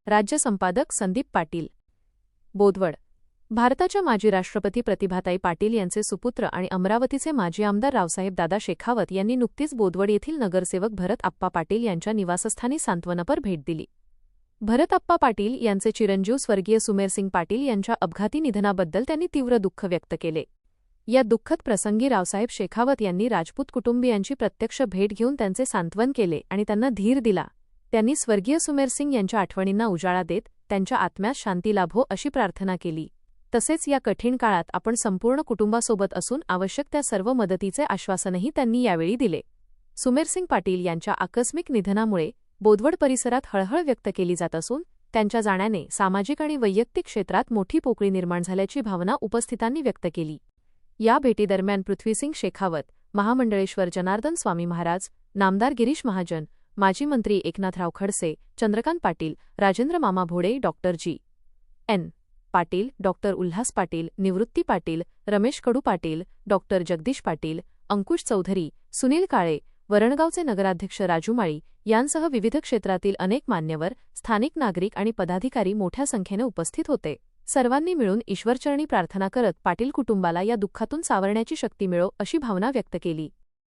राज्य संपादक संदीप पाटील, बोदवड. भारताच्या माजी राष्ट्रपती प्रतिभाताई पाटील यांचे सुपुत्र आणि अमरावतीचे माजी आमदार रावसाहेब दादा शेखावत यांनी नुकतीच बोदवड येथील नगरसेवक भरत आप्पा पाटील यांच्या निवासस्थानी सांत्वनपर भेट दिली. भरत आप्पा पाटील यांचे चिरंजीव स्वर्गीय सुमेरसिंग पाटील यांच्या अपघाती निधनाबद्दल त्यांनी तीव्र दुःख व्यक्त केले. या दुःखद प्रसंगी रावसाहेब शेखावत यांनी राजपूत कुटुंबियांची प्रत्यक्ष भेट घेऊन त्यांचे सांत्वन केले आणि त्यांना धीर दिला. त्यांनी स्वर्गीय सुमेरसिंग यांच्या आठवणींना उजाळा देत त्यांच्या आत्म्यास शांती लाभो अशी प्रार्थना केली. तसेच या कठीण काळात आपण संपूर्ण कुटुंबासोबत असून आवश्यक त्या सर्व मदतीचे आश्वासनही त्यांनी यावेळी दिले. सुमेरसिंग पाटील यांच्या आकस्मिक निधनामुळे बोदवड परिसरात हळहळ व्यक्त केली जात असून त्यांच्या जाण्याने सामाजिक आणि वैयक्तिक क्षेत्रात मोठी पोकळी निर्माण झाल्याची भावना उपस्थितांनी व्यक्त केली. या भेटीदरम्यान पृथ्वीसिंग शेखावत, महामंडळेश्वर जनार्दन स्वामी महाराज, नामदार गिरीश महाजन, माजी मंत्री एकनाथराव खडसे, चंद्रकांत पाटील, राजेंद्र मामा Bhode, doctor G N. Patil, doctor Ulhas Patil, Nivrutti Patil, Ramesh Kadu Patil, doctor Jagdish Patil, Ankush Chaudhari, Sunil Kale, वरणगावचे नगराध्यक्ष राजू माळी यांसह विविध क्षेत्रातील अनेक मान्यवर, स्थानिक नागरिक आणि पदाधिकारी मोठ्या संख्येने उपस्थित होते. सर्वांनी मिळून ईश्वरचरणी प्रार्थना करत पाटील कुटुंबाला या दुःखातून सावरण्याची शक्ती मिळो अशी भावना व्यक्त केली.